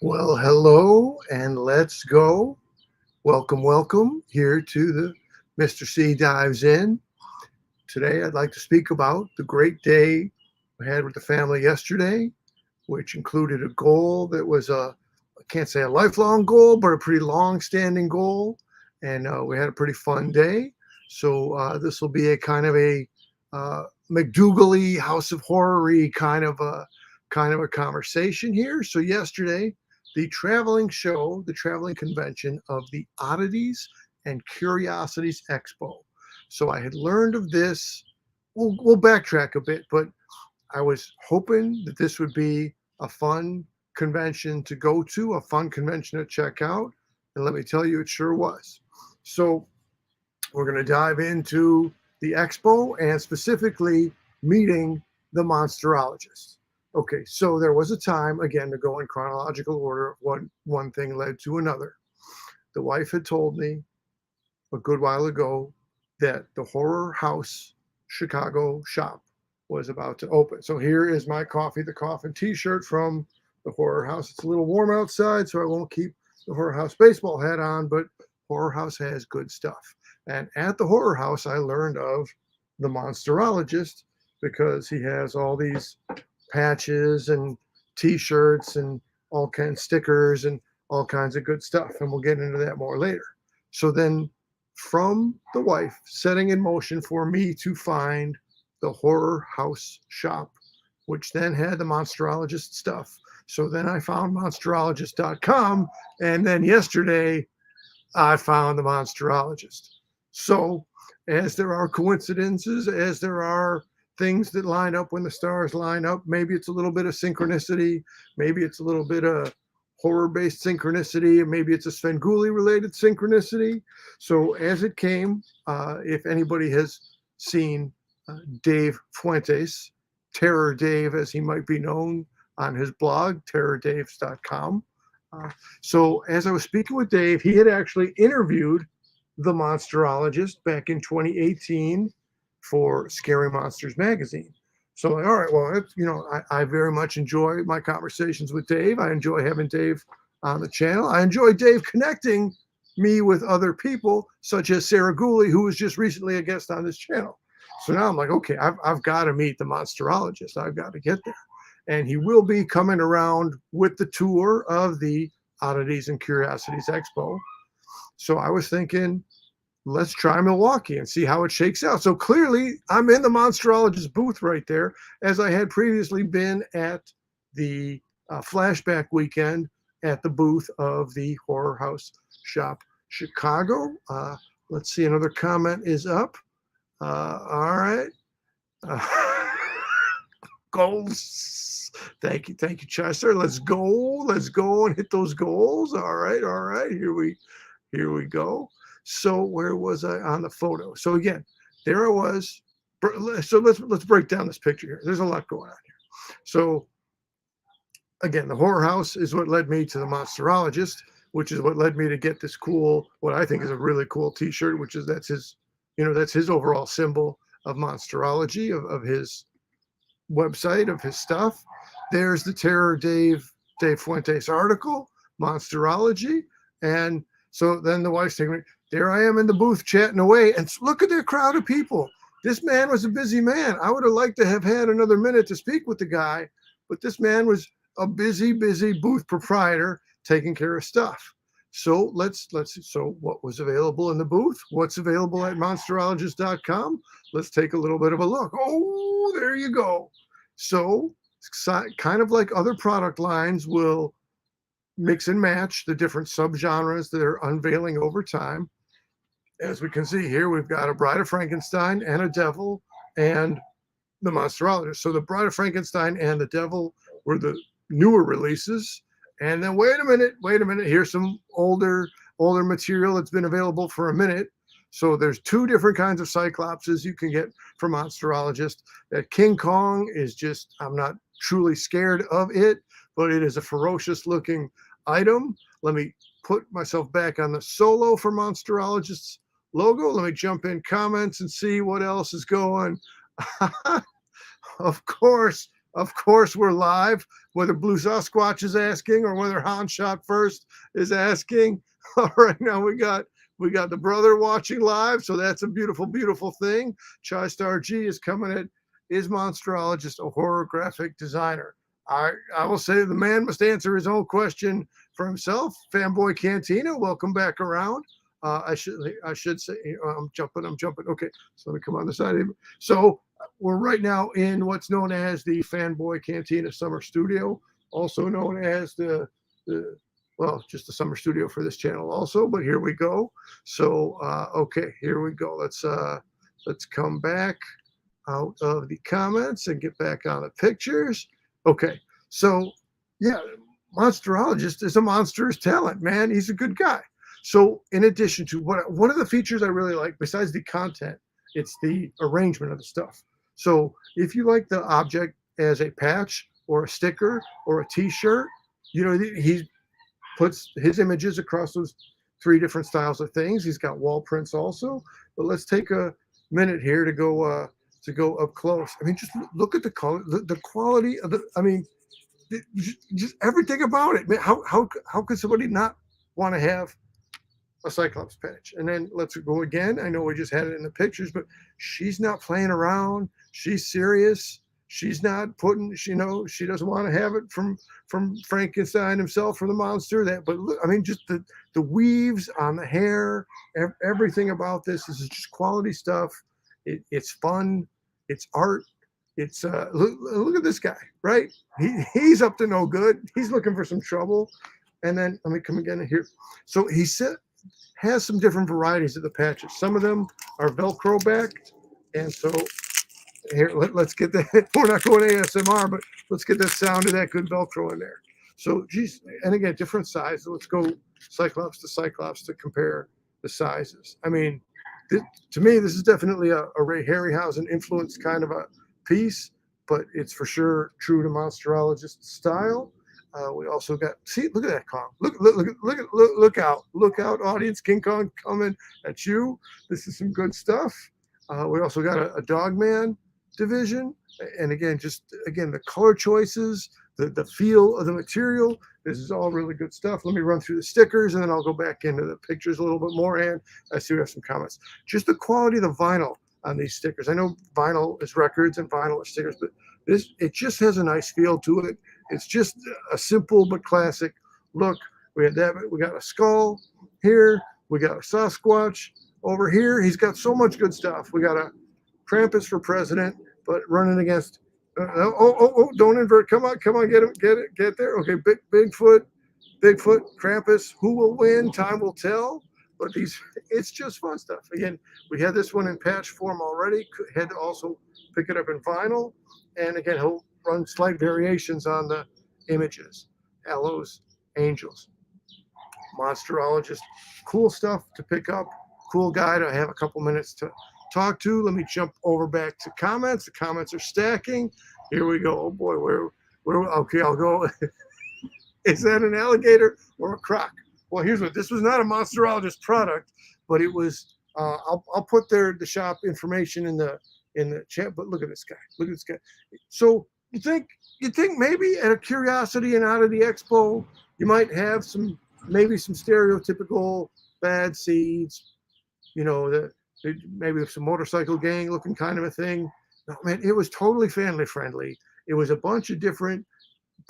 Well, hello and let's go. Welcome, welcome here to the Mr. C Dives In. Today, I'd like to speak about the great day we had with the family yesterday, which included a goal that was I can't say a lifelong goal, but a pretty long standing goal. And we had a pretty fun day. So, this will be a kind of a McDougal-y, House of Horror-y kind of a conversation here. So, yesterday, the traveling show, the traveling convention of the Oddities and Curiosities Expo. So I had learned of this. We'll backtrack a bit, but I was hoping that this would be a fun convention to go to, a fun convention to check out. And let me tell you, it sure was. So we're going to dive into the expo and specifically meeting the Monsterologist. Okay, so there was a time, again, to go in chronological order, one thing led to another. The wife had told me a good while ago that the Horror House Chicago shop was about to open. So here is my Coffee the Coffin t-shirt from the Horror House. It's a little warm outside, so I won't keep the Horror House baseball hat on, but Horror House has good stuff. And at the Horror House, I learned of the Monsterologist because he has all these patches and t-shirts and all kinds of stickers and all kinds of good stuff. And we'll get into that more later. So then from the wife setting in motion for me to find the Horror House shop, which then had the Monsterologist stuff. So then I found monsterologist.com. And then yesterday I found the Monsterologist. So, as there are coincidences, as there are things that line up when the stars line up, maybe it's a little bit of synchronicity, maybe it's a little bit of horror based synchronicity, and maybe it's a Svengoolie related synchronicity. So, as it came, if anybody has seen Dave Fuentes, Terror Dave as he might be known on his blog, terrordaves.com. So, as I was speaking with Dave, he had actually interviewed the Monsterologist back in 2018 for Scary Monsters magazine. So, like, all right, well, I very much enjoy my conversations with Dave. I enjoy having Dave on the channel. I enjoy Dave connecting me with other people, such as Sarah Gooley, who was just recently a guest on this channel. So now I'm like, okay, I've got to meet the Monsterologist. I've got to get there. And he will be coming around with the tour of the Oddities and Curiosities Expo. So I was thinking, let's try Milwaukee and see how it shakes out. So clearly, I'm in the Monsterologist booth right there, as I had previously been at the flashback weekend at the booth of the Horror House Shop Chicago. Let's see, another comment is up. All right. Uh, goals. Thank you, Chester. Let's go and hit those goals. All right. Here we go. So where was I on the photo? So again, there I was. So let's break down this picture here. There's a lot going on here. So again, the Horror House is what led me to the Monsterologist, which is what led me to get this cool, what I think is a really cool T-shirt, which is that's his overall symbol of monsterology, of his website, of his stuff. There's the Terror Dave Fuentes article, Monsterology, and so then the wife's taking me. There I am in the booth chatting away, and look at that crowd of people. This man was a busy man. I would have liked to have had another minute to speak with the guy, but this man was a busy booth proprietor taking care of stuff. So let's so what was available in the booth? What's available at monsterologist.com? Let's take a little bit of a look. Oh, there you go. So kind of like other product lines will mix and match the different subgenres that are unveiling over time. As we can see here, we've got a Bride of Frankenstein and a Devil and the Monsterologist. So the Bride of Frankenstein and the Devil were the newer releases. And then wait a minute. Here's some older material that's been available for a minute. So there's two different kinds of Cyclopses you can get from Monsterologist. That King Kong is just, I'm not truly scared of it, but it is a ferocious looking item. Let me put myself back on the solo for Monsterologist's logo. Let me jump in comments and see what else is going. Of course, Of course, we're live, whether Blue Sasquatch is asking or whether Han Shot First is asking. All right, now we got the brother watching live, so that's a beautiful, beautiful thing. Chai Star G is coming at, is Monsterologist a horror graphic designer? I will say the man must answer his own question for himself. Fanboy Cantina, welcome back around. I should say I'm jumping. Okay, so let me come on the side. So we're right now in what's known as the Fanboy Cantina Summer Studio, also known as the well, just the summer studio for this channel also. But here we go. So okay, here we go. Let's come back out of the comments and get back on the pictures. Okay, so yeah, Monsterologist is a monstrous talent, man. He's a good guy. So in addition to one of the features I really like, besides the content, it's the arrangement of the stuff. So if you like the object as a patch or a sticker or a t-shirt, you know, he puts his images across those three different styles of things. He's got wall prints also. But let's take a minute here to go up close. I mean, just look at the color, the quality of the. I mean, just everything about it. How could somebody not want to have a Cyclops patch? And then let's go again. I know we just had it in the pictures, but she's not playing around. She's serious. She's not putting, you know, she doesn't want to have it from Frankenstein himself, from the monster. That, but look, I mean, just the weaves on the hair, everything about this is just quality stuff. It's fun. It's art. It's look at this guy, right? He's up to no good. He's looking for some trouble. And then let me come again here. So he has some different varieties of the patches. Some of them are Velcro backed, and so here let's get that. We're not going ASMR, but let's get that sound of that good Velcro in there. So geez, and again, different sizes. Let's go Cyclops to Cyclops to compare the sizes. I mean, to me, this is definitely a Ray Harryhausen influence kind of a piece, but it's for sure true to Monsterologist style. We also got, see, look at that Kong. Look out, audience. King Kong coming at you. This is some good stuff. We also got a Dogman division. And again, the color choices, the feel of the material. This is all really good stuff. Let me run through the stickers and then I'll go back into the pictures a little bit more. And I see we have some comments. Just the quality of the vinyl on these stickers. I know vinyl is records and vinyl is stickers, but it just has a nice feel to it. It's just a simple but classic look. We had that. We got a skull here. We got a Sasquatch over here. He's got so much good stuff. We got a Krampus for president, but running against. Don't invert. Come on, get there. Okay, Bigfoot, Krampus. Who will win? Time will tell. But it's just fun stuff. Again, we had this one in patch form already. Had to also pick it up in vinyl. And again, he'll run slight variations on the images. Hallows, Angels, Monsterologist. Cool stuff to pick up. Cool guy to have a couple minutes to talk to. Let me jump over back to comments. The comments are stacking. Here we go. Oh boy, where okay, I'll go. Is that an alligator or a croc? Well, here's what, this was not a Monsterologist product, but it was, I'll put the shop information in the chat, but look at this guy. Look at this guy. So you think maybe at a Curiosity and Oddity Expo, you might have maybe some stereotypical bad seeds, you know, maybe some motorcycle gang looking kind of a thing. No, man, it was totally family friendly. It was a bunch of different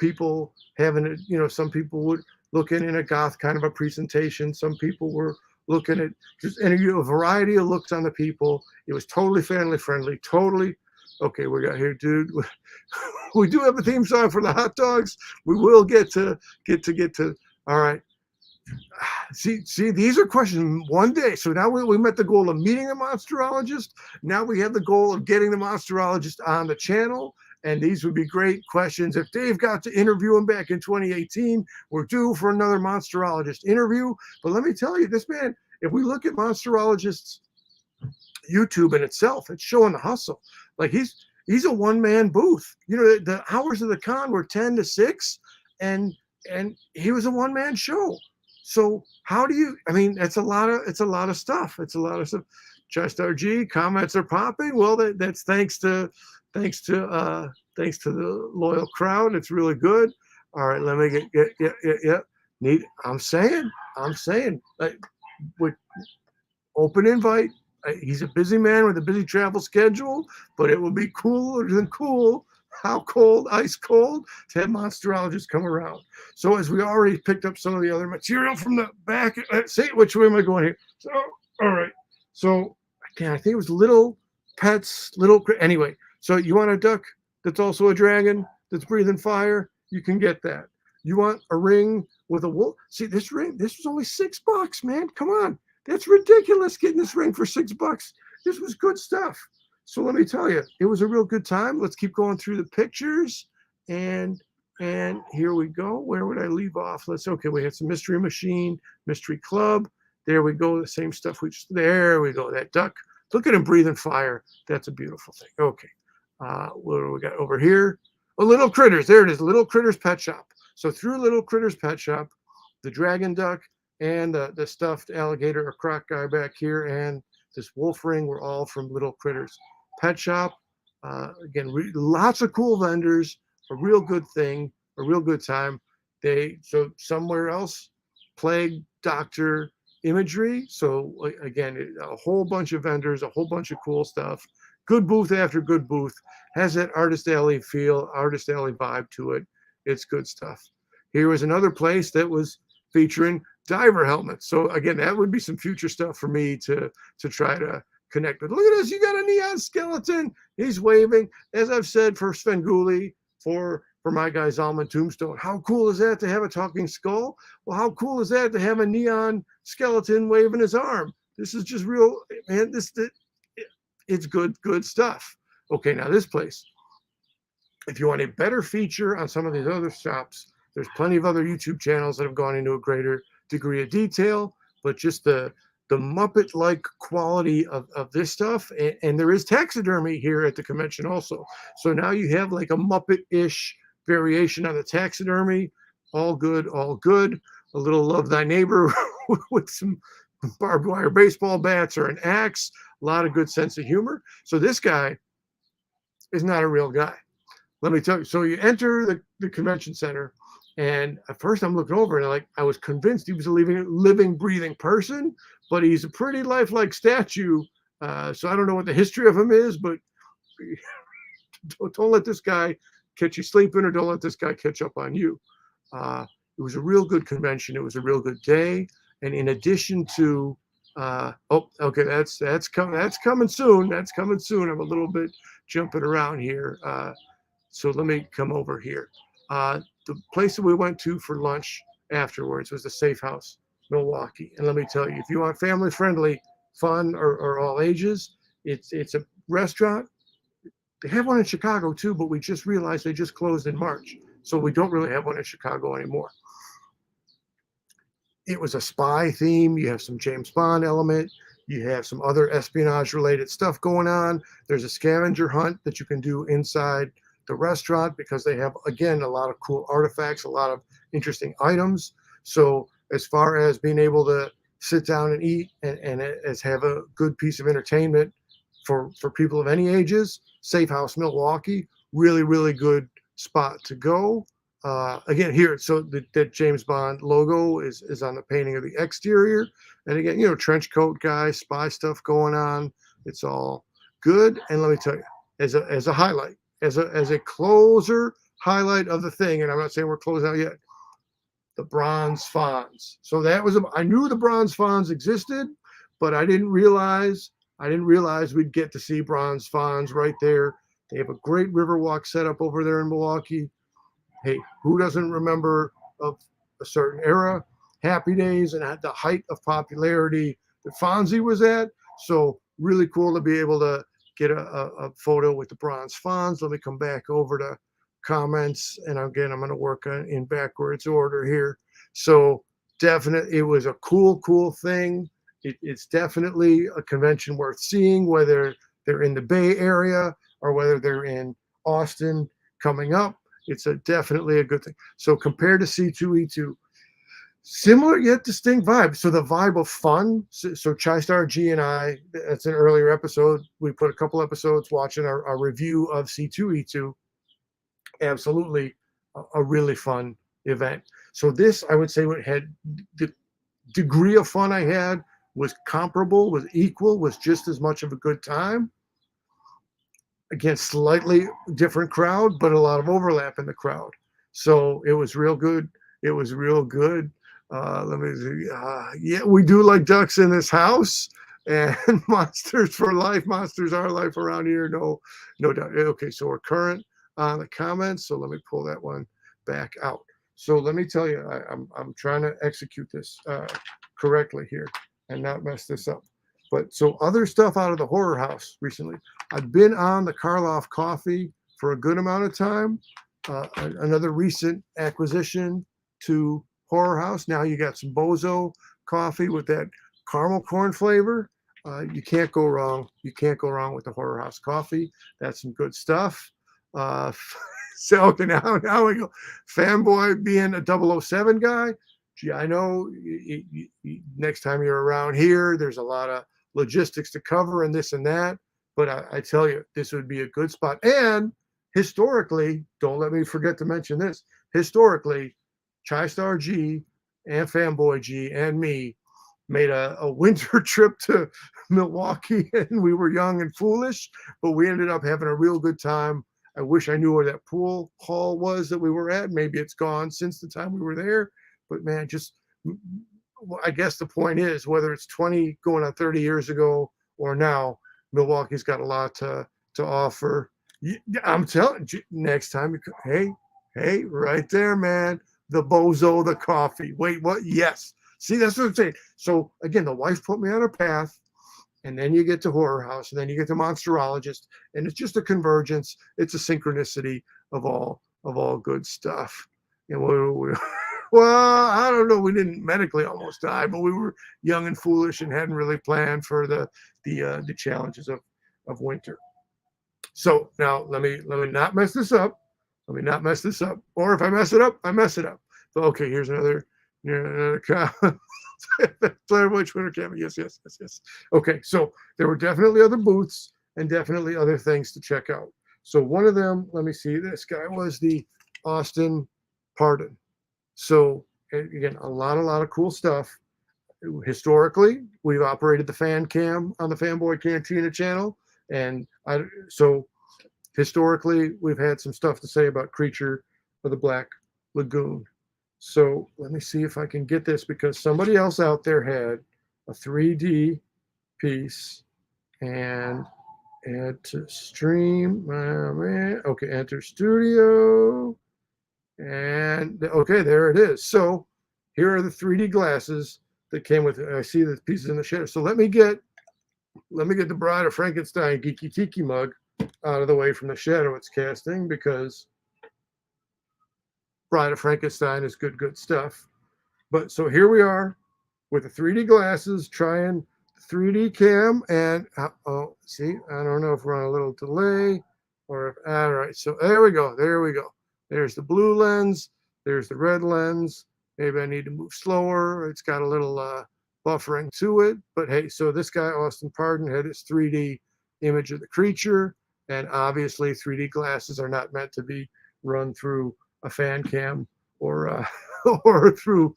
people having it, you know, some people would look in a goth kind of a presentation. Some people were looking at just a variety of looks on the people. It was totally family friendly, totally. Okay, we got here, dude. We do have a theme song for the hot dogs. We will get to. All right. See, these are questions one day. So now we met the goal of meeting the Monsterologist. Now we have the goal of getting the Monsterologist on the channel. And these would be great questions. If Dave got to interview him back in 2018, we're due for another Monsterologist interview. But let me tell you, this man, if we look at Monsterologist's YouTube in itself, it's showing the hustle. Like he's a one-man booth. You know, the hours of the con were 10 to 6, and he was a one-man show. So how do you? I mean, it's a lot of stuff. It's a lot of stuff. Just RG comments are popping. Well, that's thanks to Thanks to the loyal crowd. It's really good. All right, let me get yeah. Neat. I'm saying, like, with open invite. He's a busy man with a busy travel schedule, but it will be cooler than cool. How cold, ice cold, to have Monsterologists come around. So as we already picked up some of the other material from the back, say which way am I going here? So all right. So again, I think it was little pets, anyway. So you want a duck that's also a dragon that's breathing fire? You can get that. You want a ring with a wolf? See, this ring, this was only $6, man. Come on. That's ridiculous getting this ring for $6. This was good stuff. So let me tell you, it was a real good time. Let's keep going through the pictures. And here we go. Where would I leave off? Okay, we had some Mystery Machine, Mystery Club. There we go. The same stuff there we go. That duck. Look at him breathing fire. That's a beautiful thing. Okay. What do we got over here? Oh, Little Critters. There it is. Little Critters Pet Shop. So through Little Critters Pet Shop, the dragon duck and the stuffed alligator or croc guy back here and this wolf ring were all from Little Critters Pet Shop. Again, lots of cool vendors, a real good thing, a real good time. So somewhere else, Plague Doctor imagery. So again, a whole bunch of vendors, a whole bunch of cool stuff. Good booth after good booth. Has that artist alley feel, artist alley vibe to it. It's good stuff. Here was another place that was featuring diver helmets. So again, that would be some future stuff for me to try to connect with. Look at this. You got a neon skeleton. He's waving. As I've said for Svengoolie, for my guy Zalman Tombstone. How cool is that to have a talking skull? Well, how cool is that to have a neon skeleton waving his arm? This is just real, man. It's good stuff. Okay, now this place. If you want a better feature on some of these other shops, there's plenty of other YouTube channels that have gone into a greater degree of detail, but just the Muppet-like quality of this stuff. And there is taxidermy here at the convention also. So now you have like a Muppet-ish variation on the taxidermy. All good, all good. A little Love Thy Neighbor with some barbed wire baseball bats or an axe. A lot of good sense of humor. So this guy is not a real guy. Let me tell you. So you enter the convention center, and at first I'm looking over and I was convinced he was a living, breathing person, but he's a pretty lifelike statue. So I don't know what the history of him is, but don't let this guy catch you sleeping, or don't let this guy catch up on you. It was a real good convention. It was a real good day. And in addition to, okay, that's coming soon. That's coming soon. I'm a little bit jumping around here. So let me come over here. The place that we went to for lunch afterwards was the Safe House, Milwaukee. And let me tell you, if you want family-friendly fun or all ages, it's a restaurant. They have one in Chicago too, but we just realized they just closed in March. So we don't really have one in Chicago anymore. It was a spy theme. You have some James Bond element. You have some other espionage-related stuff going on. There's a scavenger hunt that you can do inside the restaurant because they have, again, a lot of cool artifacts, a lot of interesting items. So as far as being able to sit down and eat and as have a good piece of entertainment for people of any ages, Safe House Milwaukee, really, really good spot to go. Again, here, so that James Bond logo is on the painting of the exterior. And again, trench coat guy, spy stuff going on. It's all good. And let me tell you, as a highlight, as a closer highlight of the thing, and I'm not saying we're closed out yet, the bronze fawns. So I knew the bronze fawns existed, but I didn't realize we'd get to see bronze fawns right there. They have a great Riverwalk setup over there in Milwaukee. Hey, who doesn't remember of a certain era, Happy Days, and at the height of popularity that Fonzie was at? So really cool to be able to get a photo with the bronze fawns. Let me come back over to comments, and again, I'm going to work in backwards order here. So definitely, it was a cool thing. It's definitely a convention worth seeing, whether they're in the Bay Area or whether they're in Austin coming up. It's definitely a good thing. So compared to C2E2, similar yet distinct vibe. So the vibe of fun. So Chystar G and I, that's an earlier episode. We put a couple episodes watching our review of C2E2. absolutely a really fun event. So this, I would say, what had the degree of fun I had was comparable, was equal, was just as much of a good time. Again, slightly different crowd, but a lot of overlap in the crowd. So it was real good. It was real good. Let me see. Yeah, we do like ducks in this house, and monsters for life. Monsters are life around here. No, no doubt. Okay, so we're current on the comments. So let me pull that one back out. So let me tell you, I'm trying to execute this correctly here and not mess this up. But so other stuff out of the horror house recently. I've been on the Karloff coffee for a good amount of time. Another recent acquisition to Horror House. Now you got some Bozo coffee with that caramel corn flavor. You can't go wrong. You can't go wrong with the Horror House coffee. That's some good stuff. So okay, now we go. Fanboy being a 007 guy. Gee, I know next time you're around here, there's a lot of logistics to cover and this and that. But I tell you, this would be a good spot. And historically, don't let me forget to mention this. Historically, Chi-Star G and Fanboy G and me made a winter trip to Milwaukee, and we were young and foolish, but we ended up having a real good time. I wish I knew where that pool hall was that we were at. Maybe it's gone since the time we were there. But man, just I guess the point is, whether it's 20 going on 30 years ago or now, Milwaukee's got a lot to offer. I'm telling you, next time you hey, right there, man. The Bozo, the coffee. Wait, what? Yes. See, that's what I'm saying. So again, the wife put me on a path, and then you get to Horror House, and then you get to Monsterologist, and it's just a convergence. It's a synchronicity of all good stuff. And well, I don't know. We didn't medically almost die, but we were young and foolish and hadn't really planned for the challenges of winter. So now let me not mess this up. Let me not mess this up. Or if I mess it up, I mess it up. So okay, here's another comment. Blair Witch Winter Cabin. Yes. Okay, so there were definitely other booths and definitely other things to check out. So one of them, let me see, this guy was the Austin Pardon. So again, a lot of cool stuff. Historically, we've operated the fan cam on the Fanboy Cantina channel, and so historically we've had some stuff to say about Creature of the Black Lagoon. So let me see if I can get this, because somebody else out there had a 3D piece, and add to stream. Okay, enter studio. And okay, there it is. So here are the 3D glasses that came with it. I see the pieces in the shadow. So let me get the Bride of Frankenstein Geeky Tiki mug out of the way from the shadow it's casting, because Bride of Frankenstein is good stuff. But so here we are with the 3D glasses, trying 3D cam, and see, I don't know if we're on a little delay or if, all right. So there we go. There's the blue lens. There's the red lens. Maybe I need to move slower. It's got a little buffering to it. But hey, so this guy, Austin Pardon, had his 3D image of the creature. And obviously 3D glasses are not meant to be run through a fan cam or or through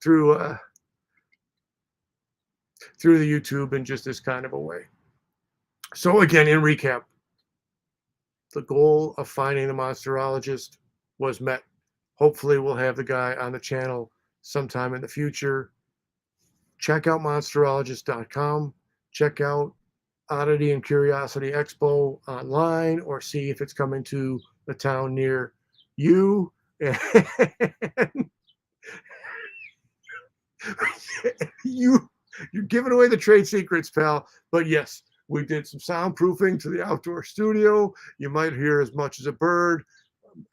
the YouTube in just this kind of a way. So again, in recap, the goal of finding the Monsterologist was met. Hopefully we'll have the guy on the channel sometime in the future. Check out monsterologist.com. Check out Oddity and Curiosity Expo online, or see if it's coming to a town near you. You're giving away the trade secrets, pal. But yes, we did some soundproofing to the outdoor studio. You might hear as much as a bird.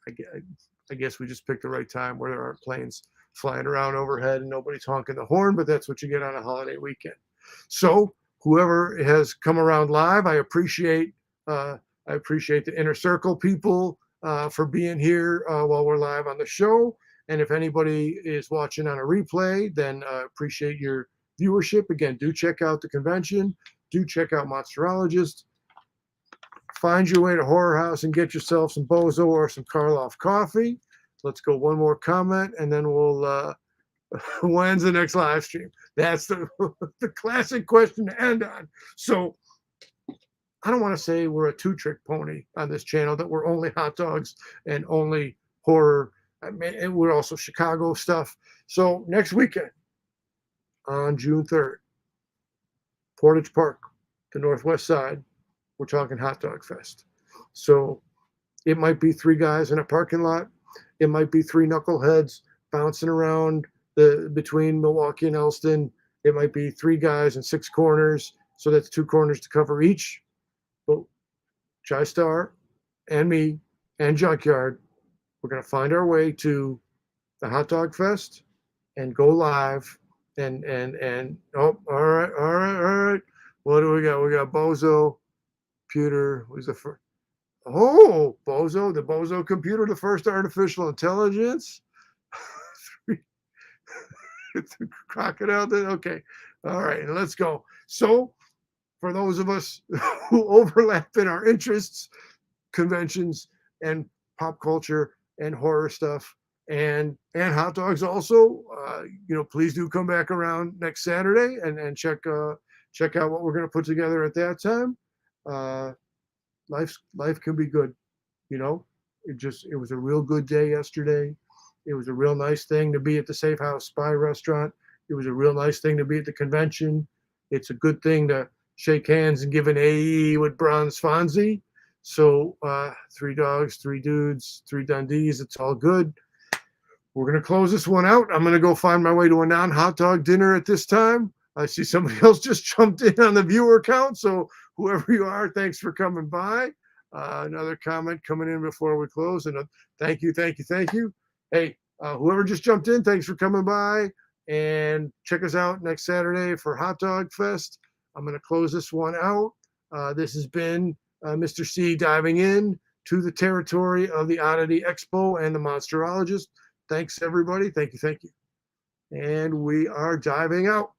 I guess we just picked the right time where there aren't planes flying around overhead and nobody's honking the horn, but that's what you get on a holiday weekend. So whoever has come around live, I appreciate the Inner Circle people for being here while we're live on the show. And if anybody is watching on a replay, then appreciate your viewership. Again, do check out the convention. Do check out Monsterologist. find your way to Horror House and get yourself some Bozo or some Karloff coffee. Let's go one more comment, and then we'll when's the next live stream? That's the the classic question to end on. So I don't want to say we're a two-trick pony on this channel, that we're only hot dogs and only horror. I mean, and we're also Chicago stuff. So next weekend on June 3rd, Portage Park, the northwest side, we're talking Hot Dog Fest. So it might be three guys in a parking lot. It might be three knuckleheads bouncing around between Milwaukee and Elston. It might be three guys in six corners. So that's two corners to cover each. But Jai Star and me and Junkyard, we're going to find our way to the Hot Dog Fest and go live. And oh, all right. What do we got? We got Bozo, computer. Who's the first? Oh, Bozo, the Bozo computer, the first artificial intelligence. It's a crocodile. Okay. All right. Let's go. So, for those of us who overlap in our interests, conventions and pop culture and horror stuff and hot dogs also, please do come back around next Saturday and check out what we're going to put together at that time. Life can be good, it was a real good day yesterday. It was a real nice thing to be at the Safe House Spy restaurant. It was a real nice thing to be at the convention. It's a good thing to shake hands and give an AE with Bronze Fonzie. So 3 dogs, 3 dudes, 3 Dundees. It's all good. We're going to close this one out. I'm going to go find my way to a non-hot dog dinner at this time. I see somebody else just jumped in on the viewer count. So whoever you are, thanks for coming by. Another comment coming in before we close. And thank you. Hey, whoever just jumped in, thanks for coming by. And check us out next Saturday for Hot Dog Fest. I'm going to close this one out. This has been Mr. C diving in to the territory of the Oddity Expo and the Monsterologist. Thanks, everybody. Thank you. And we are diving out.